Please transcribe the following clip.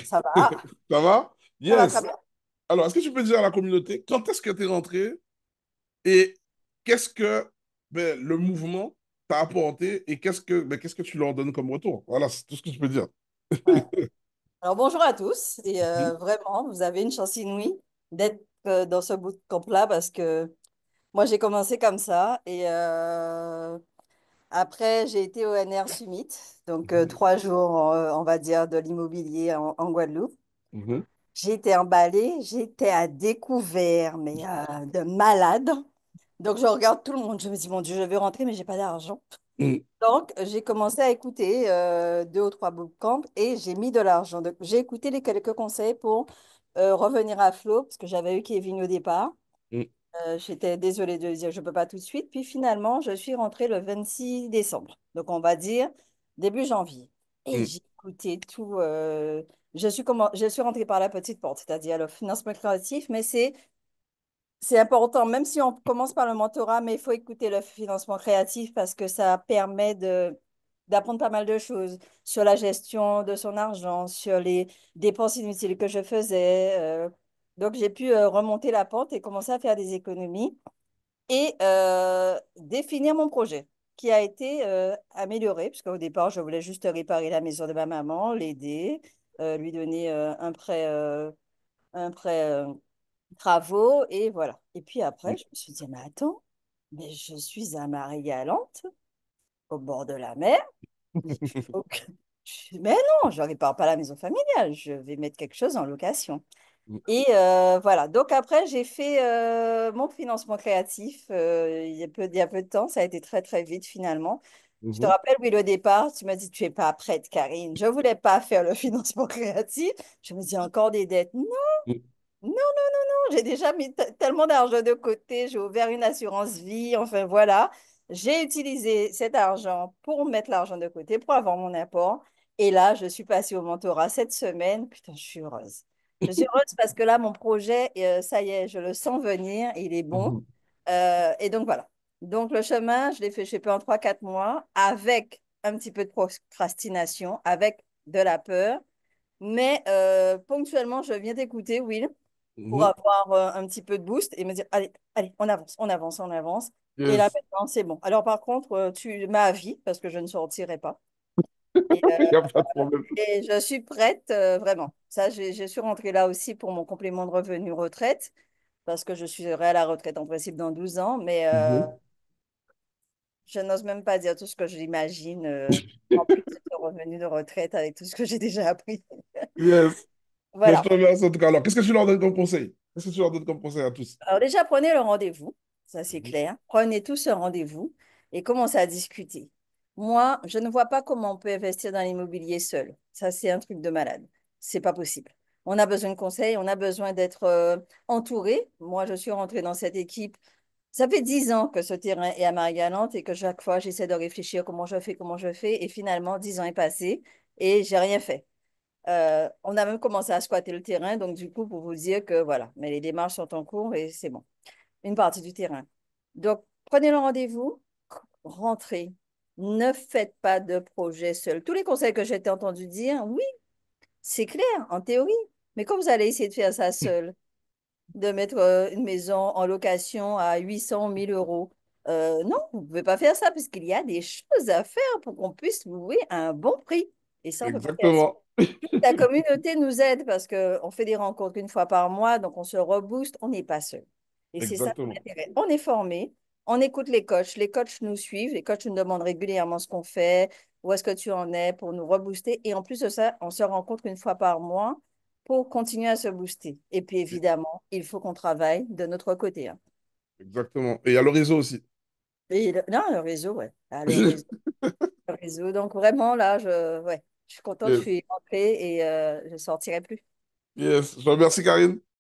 Ça va, Ça va? ça va très Yes. bien. Alors, est-ce que tu peux dire à la communauté quand est-ce que tu es rentré et qu'est-ce que le mouvement t'a apporté et qu'est-ce que tu leur donnes comme retour? Voilà, c'est tout ce que je peux dire. Ouais. Alors bonjour à tous et Mhm, vraiment, vous avez une chance inouïe d'être dans ce bootcamp-là parce que moi j'ai commencé comme ça et après j'ai été au NR Summit, donc 3 jours on va dire de l'immobilier en Guadeloupe. mhm, J'ai été emballée, j'étais à découvert mais de malade. Donc je regarde tout le monde, je me dis mon Dieu je veux rentrer mais j'ai pas d'argent. mhm, Donc, j'ai commencé à écouter 2 ou 3 bootcamps et j'ai mis de l'argent. Donc, j'ai écouté les quelques conseils pour revenir à flot parce que j'avais eu Kevin au départ. mhm, J'étais désolée de dire je ne peux pas tout de suite. Puis finalement, je suis rentrée le 26 décembre. Donc, on va dire début janvier. Et mhm, j'ai écouté tout. Je suis rentrée par la petite porte, c'est-à-dire le financement créatif, mais c'est important, même si on commence par le mentorat, mais il faut écouter le financement créatif parce que ça permet d'apprendre pas mal de choses sur la gestion de son argent, sur les dépenses inutiles que je faisais. Donc, j'ai pu remonter la pente et commencer à faire des économies et définir mon projet qui a été amélioré, parce qu'au départ, je voulais juste réparer la maison de ma maman, l'aider, lui donner un prêt travaux et voilà. Et puis après, je me suis dit, mais attends, mais je suis à Marie-Galante, au bord de la mer. Il faut que... Mais non, je ne répare pas la maison familiale, je vais mettre quelque chose en location. Et voilà, donc après, j'ai fait mon financement créatif il y a peu de temps, ça a été très très vite finalement. Je te mhm, rappelle, oui, le départ, tu m'as dit, tu n'es pas prête, Karine. Je ne voulais pas faire le financement créatif. Je me dis, encore des dettes. Non, mhm, non, j'ai déjà mis tellement d'argent de côté, j'ai ouvert une assurance vie, enfin voilà. J'ai utilisé cet argent pour mettre l'argent de côté, pour avoir mon apport. Et là, je suis passée au mentorat cette semaine. Putain, je suis heureuse. Je suis heureuse parce que là, mon projet, ça y est, je le sens venir, il est bon. mhm, Et donc voilà. Donc le chemin, je l'ai fait, je sais pas, en 3 4 mois, avec un petit peu de procrastination, avec de la peur. Mais ponctuellement, je viens d'écouter, Will, pour mhm. avoir un petit peu de boost et me dire, allez, allez, on avance, on avance, on avance. Et là, Yes. maintenant, c'est bon. Alors, par contre, tu m'as avis parce que je ne sortirai pas. Et, Il n'y a pas de problème. et je suis prête, vraiment. Ça, je suis rentrée là aussi pour mon complément de revenu retraite parce que je serai à la retraite en principe dans 12 ans. Mais Mhm. je n'ose même pas dire tout ce que j'imagine en plus de ce revenu de retraite avec tout ce que j'ai déjà appris. Yes. Mais je Voilà. te remercie en tout cas. Alors, qu'est-ce que tu leur donnes comme conseil? Qu'est-ce que tu leur donnes comme conseil à tous? Alors déjà, prenez le rendez-vous, ça c'est Mhm, clair. Prenez tous un rendez-vous et commencez à discuter. Moi, je ne vois pas comment on peut investir dans l'immobilier seul. Ça, c'est un truc de malade. C'est pas possible. On a besoin de conseils, on a besoin d'être entouré. Moi, je suis rentrée dans cette équipe. Ça fait 10 ans que ce terrain est à Marie-Galante et que chaque fois, j'essaie de réfléchir comment je fais, comment je fais. Et finalement, 10 ans est passé et j'ai rien fait. On a même commencé à squatter le terrain, donc du coup, pour vous dire que voilà, mais les démarches sont en cours et c'est bon. Une partie du terrain. Donc, prenez le rendez-vous, rentrez. Ne faites pas de projet seul. Tous les conseils que j'ai entendu dire, oui, c'est clair, en théorie. Mais quand vous allez essayer de faire ça seul, de mettre une maison en location à 800 1000 euros, non, vous ne pouvez pas faire ça parce qu'il y a des choses à faire pour qu'on puisse louer à un bon prix. Et ça, on ne peut pas faire seul. exactement. La communauté nous aide parce qu'on fait des rencontres 1 fois par mois, donc on se rebooste, on n'est pas seul. Et c'est ça Exactement. l'intérêt. On est formé, on écoute les coachs nous suivent, les coachs nous demandent régulièrement ce qu'on fait, où est-ce que tu en es pour nous rebooster. Et en plus de ça, on se rencontre 1 fois par mois pour continuer à se booster. Et puis évidemment, il faut qu'on travaille de notre côté, hein. Exactement. Et il y a le réseau aussi. Et non, le réseau, ouais. Ah, le réseau. Donc vraiment, là, ouais, je suis contente, je Yes. suis rentrée et je ne sortirai plus. Yes. Je te remercie, Karine.